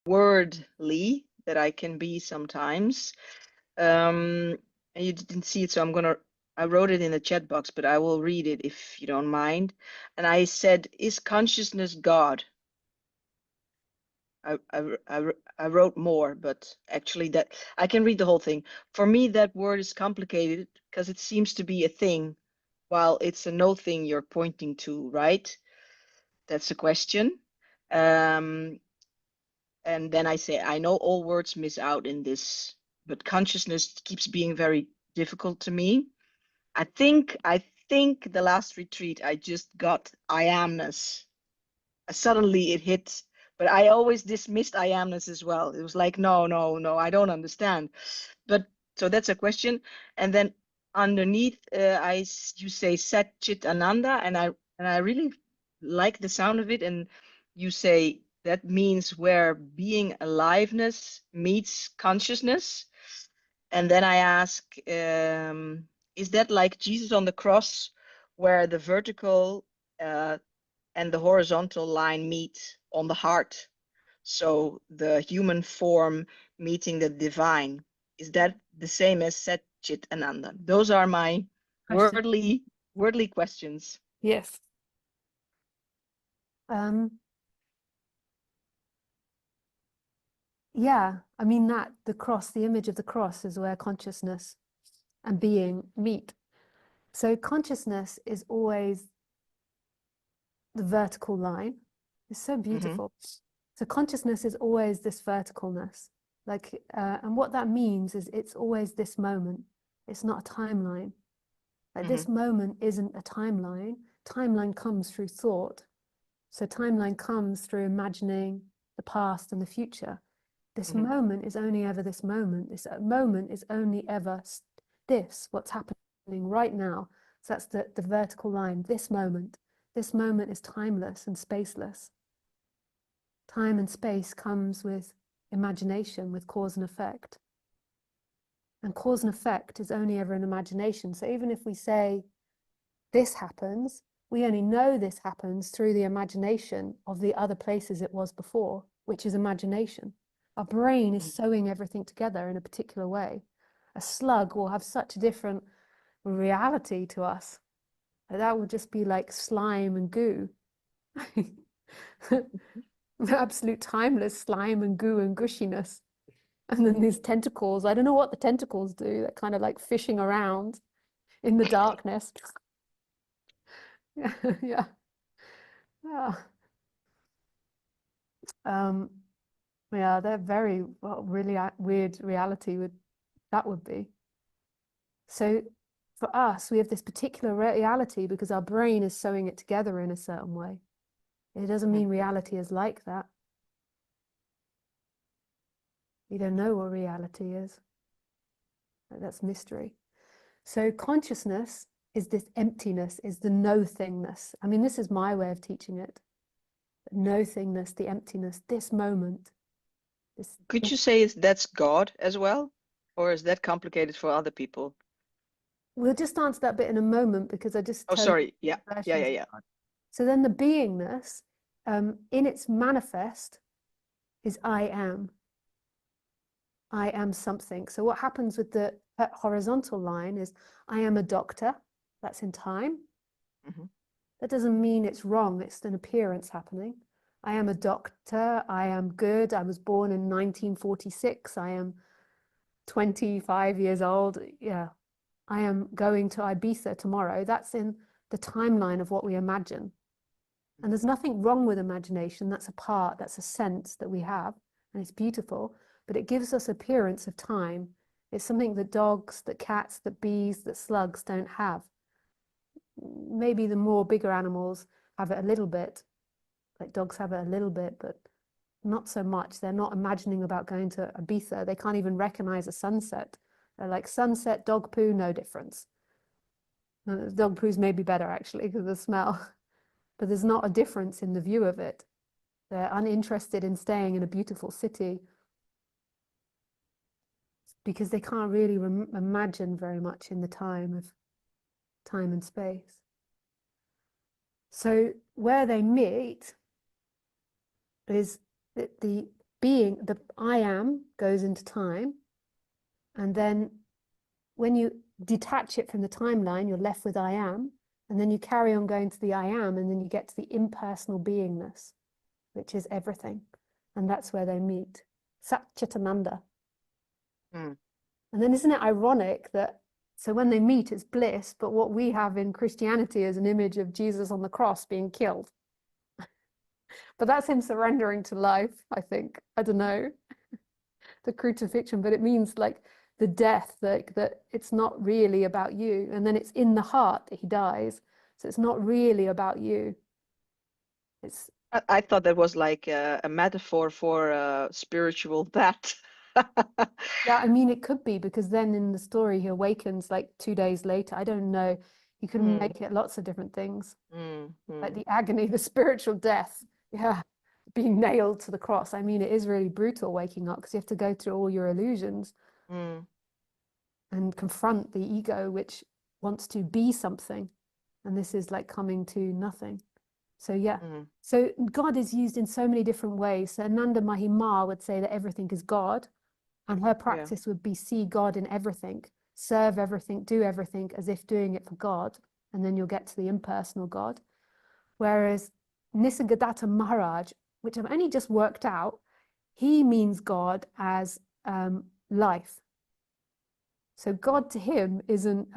wordly that I can be sometimes. And you didn't see it, so I wrote it in the chat box, but I will read it if you don't mind. And I said, is consciousness God? I wrote more, but actually that I can read the whole thing. For me, that word is complicated because it seems to be a thing, while it's a no thing you're pointing to, right? That's a question. And then I say, I know all words miss out in this, but consciousness keeps being very difficult to me. I think the last retreat I just got I amness. Suddenly it hit, but I always dismissed I amness as well. It was like, no, I don't understand. But so that's a question. And then underneath, you say Sat Chit Ananda, and I really like the sound of it. And you say that means where being aliveness meets consciousness. And then I ask, is that like Jesus on the cross, where the vertical and the horizontal line meet on the heart? So the human form meeting the divine. Is that the same as Sat Chit Ananda? Those are my Question. wordly questions. Yes. Yeah, I mean that the cross, the image of the cross is where consciousness and being meet. So consciousness is always the vertical line. It's so beautiful. So consciousness is always this verticalness. Like, and what that means is it's always this moment. It's not a timeline. Like this moment isn't a timeline. Timeline comes through thought. So timeline comes through imagining the past and the future. This moment is only ever this moment. This moment is only ever this, what's happening right now. So that's the vertical line, this moment. This moment is timeless and spaceless. Time and space comes with imagination, with cause and effect. And cause and effect is only ever an imagination. So even if we say this happens, we only know this happens through the imagination of the other places it was before, which is imagination. Our brain is sewing everything together in a particular way. A slug will have such a different reality to us. That would just be like slime and goo. Absolute timeless slime and goo and gushiness. And then these tentacles, I don't know what the tentacles do. They're kind of like fishing around in the darkness. Yeah. Yeah. Yeah, they're very, well, really weird reality that would be. So for us, we have this particular reality because our brain is sewing it together in a certain way. It doesn't mean reality is like that. You don't know what reality is. That's mystery. So consciousness is this emptiness, is the no-thingness. I mean, this is my way of teaching it. No-thingness, the emptiness, this moment. Could you say that's God as well? Or is that complicated for other people? We'll just answer that bit in a moment because I just told sorry. you Yeah. So then the beingness, in its manifest, is I am. I am something. So what happens with the horizontal line is I am a doctor. That's in time. That doesn't mean it's wrong. It's an appearance happening. I am a doctor. I am good. I was born in 1946. I am 25 years old. Yeah. I am going to Ibiza tomorrow. That's in the timeline of what we imagine. And there's nothing wrong with imagination. That's a part, that's a sense that we have, and it's beautiful, but it gives us appearance of time. It's something that dogs, that cats, that bees, that slugs don't have. Maybe the more bigger animals have it a little bit, like dogs have it a little bit, but not so much. They're not imagining about going to Ibiza. They can't even recognize a sunset. They're like sunset, dog poo, no difference. Dog poo's maybe better actually because of the smell. But there's not a difference in the view of it. They're uninterested in staying in a beautiful city because they can't really imagine very much in the time and space. So where they meet is the being, the I am goes into time, and then when you detach it from the timeline, you're left with I am, and then you carry on going to the I am, and then you get to the impersonal beingness, which is everything. And that's where they meet. Satchitananda. Mm. And then isn't it ironic that, so when they meet, it's bliss, but what we have in Christianity is an image of Jesus on the cross being killed. But that's him surrendering to life, I think. I don't know, the crucifixion, but it means like the death, like that it's not really about you. And then it's in the heart that he dies. So it's not really about you. It's I thought that was like a metaphor for spiritual that. yeah, I mean, it could be, because then in the story he awakens like 2 days later. I don't know. You can Mm, make it lots of different things, like mm. the agony, the spiritual death. Yeah, being nailed to the cross. I mean, it is really brutal waking up, because you have to go through all your illusions Mm, and confront the ego, which wants to be something. And this is like coming to nothing. So yeah. mm. So God is used in so many different ways. So Nanda Mahima would say that everything is God, and her Yeah. practice would be see God in everything, serve everything, do everything as if doing it for God, and then you'll get to the impersonal God. Whereas Nisargadatta Maharaj, which I've only just worked out, he means God as life. So God to him isn't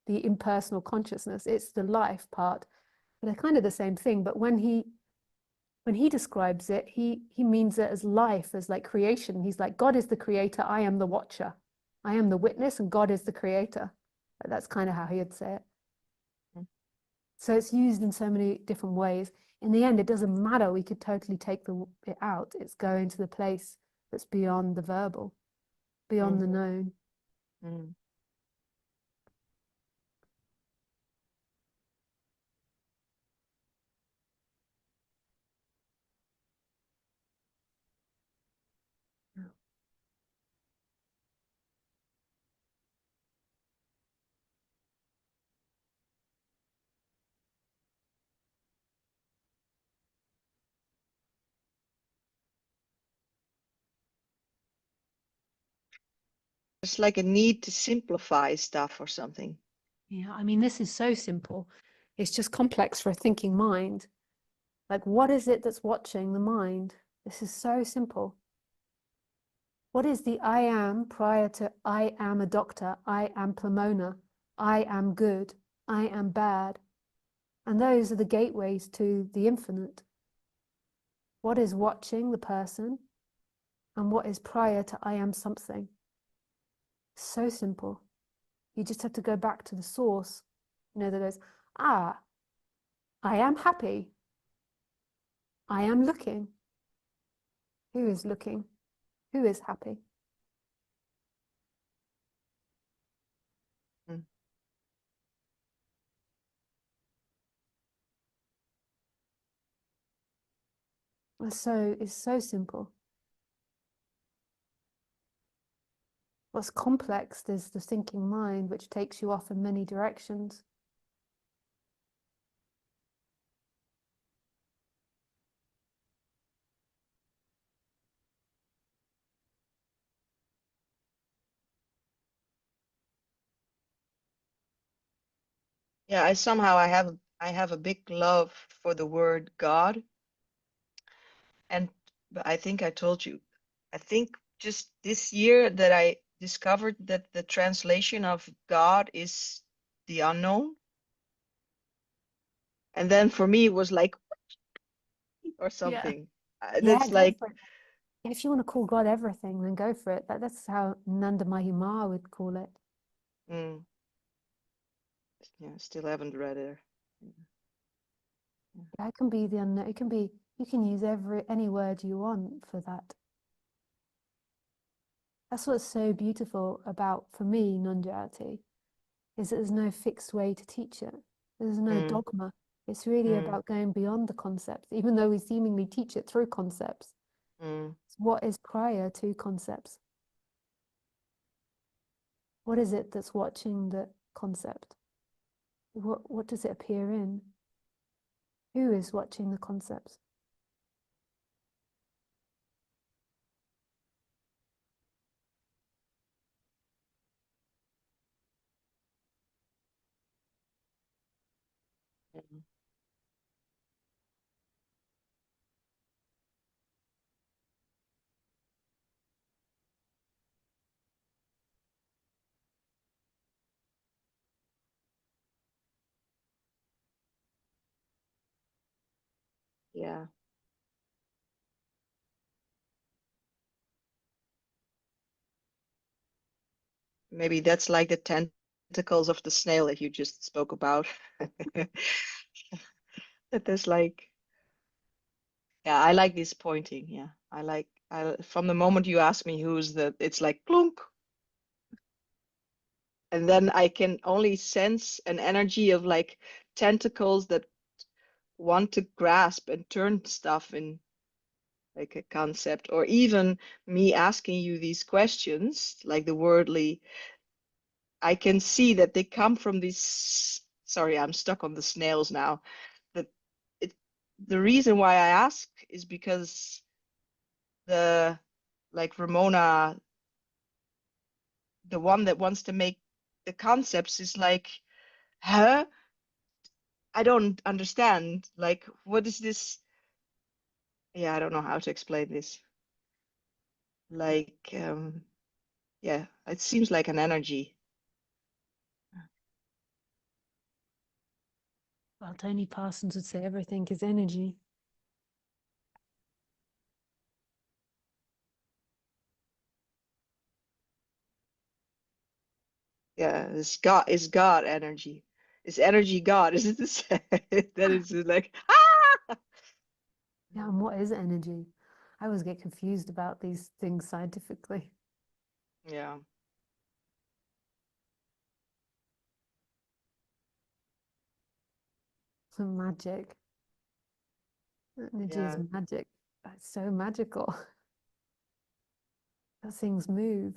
the impersonal consciousness, it's the life part. But they're kind of the same thing. But when he describes it, he means it as life, as like creation. He's like, God is the creator, I am the watcher. I am the witness, and God is the creator. That's kind of how he'd say it. Mm. So it's used in so many different ways. In the end, it doesn't matter. We could totally take it out. It's going to the place that's beyond the verbal, beyond the known. Mm. It's like a need to simplify stuff or something. Yeah, I mean, this is so simple. It's just complex for a thinking mind. Like, what is it that's watching the mind? This is so simple. What is the I am prior to I am a doctor, I am Pomona, I am good, I am bad? And those are the gateways to the infinite. What is watching the person, and what is prior to I am something? So simple. You just have to go back to the source, that goes, I am happy. I am looking. Who is looking? Who is happy? Mm. It's so simple. What's complex is the thinking mind, which takes you off in many directions. Yeah, I have a big love for the word God, and I think I told you, I think just this year that I discovered that the translation of God is the unknown, and then for me it was like or Yeah. something. Yeah, That's go like for it. If you want to call God everything, then go for it. That's how Nanda Mahima would call it. mm, yeah, still haven't read it. That can be the unknown. It can be, you can use any word you want for that. That's what's so beautiful about, for me, non-duality, is that there's no fixed way to teach it. There's no Mm, dogma. It's really mm, about going beyond the concepts, even though we seemingly teach it through concepts. mm. It's what is prior to concepts? What is it that's watching the concept? What does it appear in? Who is watching the concepts? Yeah. Maybe that's like the tentacles of the snail that you just spoke about. That there's like, yeah, I like this pointing. Yeah, from the moment you ask me who's it's like clunk, and then I can only sense an energy of like tentacles that want to grasp and turn stuff in like a concept, or even me asking you these questions, like the wordly, I can see that they come from these. Sorry, I'm stuck on the snails now. That it, the reason why I ask is because the like Ramona, the one that wants to make the concepts, is like, huh? I don't understand. Like, what is this? Yeah, I don't know how to explain this. Like, yeah, it seems like an energy. Well, Tony Parsons would say everything is energy. Yeah, is God energy. Is energy God? Is it the same? That is like, ah! Yeah, and what is energy? I always get confused about these things scientifically. Yeah, So magic. Energy is yeah, magic. It's so magical. That things move.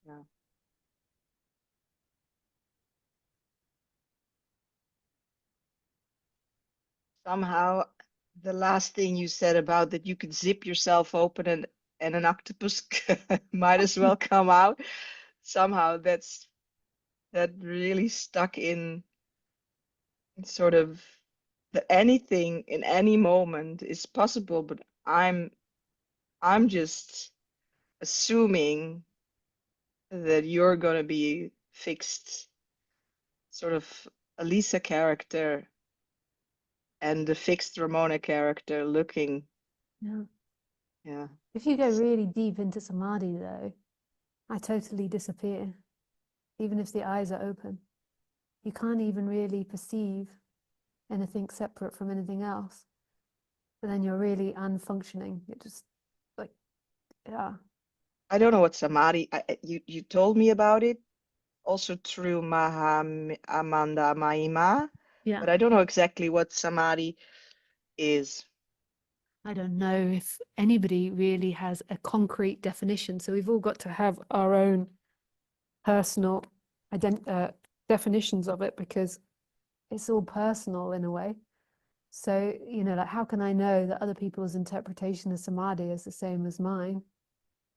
yeah. Somehow, the last thing you said about that you could zip yourself open and an octopus might as well come out. Somehow that really stuck in sort of that anything in any moment is possible, but I'm just assuming that you're gonna be fixed, sort of a Lisa character and the fixed Ramona character looking, Yeah. yeah. If you go really deep into samadhi, though, I totally disappear, even if the eyes are open. You can't even really perceive anything separate from anything else. But then you're really unfunctioning. You're just like, yeah. I don't know what samadhi. You told me about it also through Amanda Maima, Yeah. but I don't know exactly what samadhi is. I don't know if anybody really has a concrete definition. So we've all got to have our own personal definitions of it because it's all personal in a way. So, like, how can I know that other people's interpretation of samadhi is the same as mine?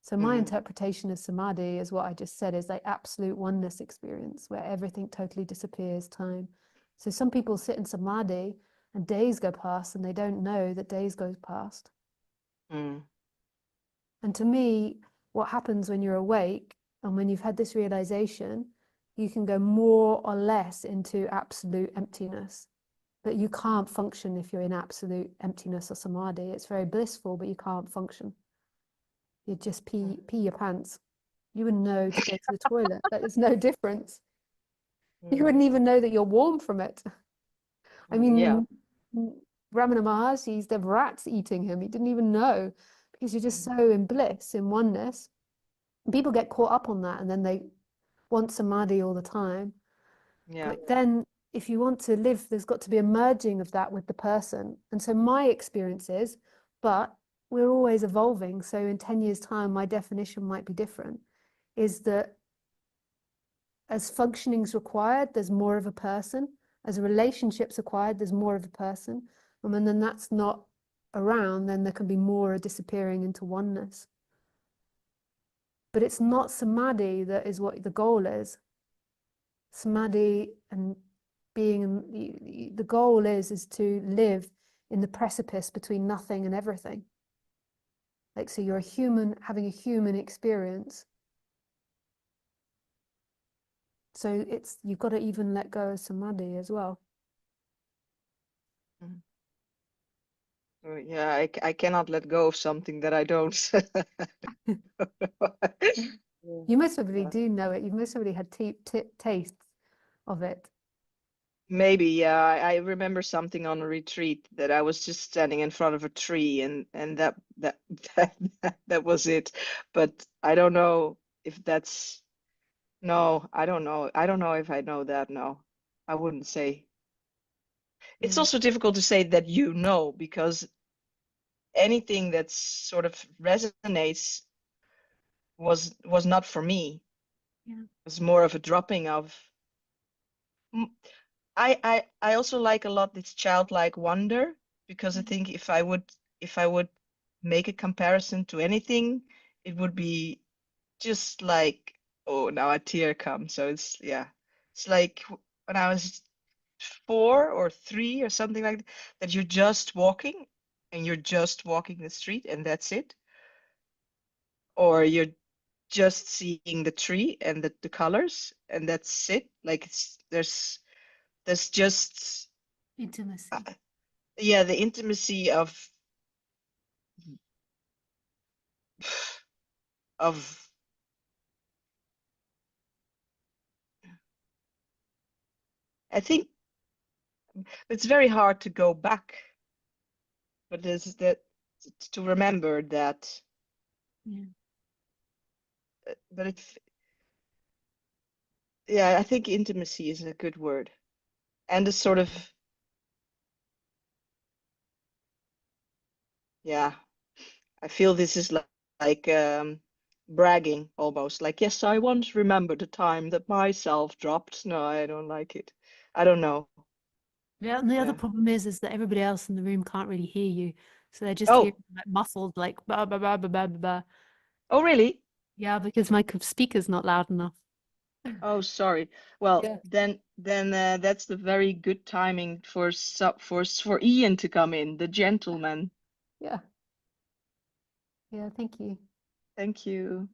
So my Hmm. interpretation of samadhi is what I just said, is like absolute oneness experience where everything totally disappears, time. So some people sit in samadhi and days go past and they don't know that days go past. Hmm. And to me, what happens when you're awake and when you've had this realization, you can go more or less into absolute emptiness. But you can't function if you're in absolute emptiness or samadhi. It's very blissful, but you can't function. You just pee your pants. You wouldn't know to go to the toilet. That is no difference. You Hmm. wouldn't even know that you're warm from it. I Yeah. mean, Ramana Maharshi, there were rats eating him. He didn't even know because you're just so in bliss, in oneness. People get caught up on that and then they want samadhi all the time. Yeah. But then if you want to live, there's got to be a merging of that with the person. And so my experience is, but we're always evolving. So in 10 years' time, my definition might be different, is that as functioning's required, there's more of a person. As a relationship's required, there's more of a person. And when then that's not around, then there can be more disappearing into oneness. but it's not samadhi that is what the goal is. Samadhi and being the goal is to live in the precipice between nothing and everything. Like, so you're a human having a human experience. So it's, you've got to even let go of samadhi as well. Yeah, I cannot let go of something that I don't. You most probably do know it. You've most probably had tastes of it. Maybe, yeah. I remember something on a retreat that I was just standing in front of a tree, and that was it. But I don't know if that's, no, I don't know. I don't know if I know that. No, I wouldn't say. It's Yeah. also difficult to say that you know, because anything that sort of resonates was not for me. Yeah. It was more of a dropping of. I also like a lot this childlike wonder, because I think if I would make a comparison to anything, it would be just like, oh, now a tear comes. So it's, yeah, it's like when I was 4 or 3 or something like that, that you're just walking and you're just walking the street and that's it. Or you're just seeing the tree and the colors and that's it. Like there's just Intimacy. yeah, the intimacy of I think it's very hard to go back, but there's that to remember that. Yeah. But yeah, I think intimacy is a good word, and a sort of, yeah, I feel this is like bragging almost. Like, yes, I once remember the time that myself dropped. No, I don't like it. I don't know. Yeah, and the other Yeah. problem is that everybody else in the room can't really hear you. So they're just hearing Oh, like muffled, like blah blah blah blah blah blah, blah. oh, really? Yeah, because my speaker's not loud enough. Oh, sorry. Well, Yeah. then that's the very good timing for Ian to come in, the gentleman. Yeah. Yeah, thank you. Thank you.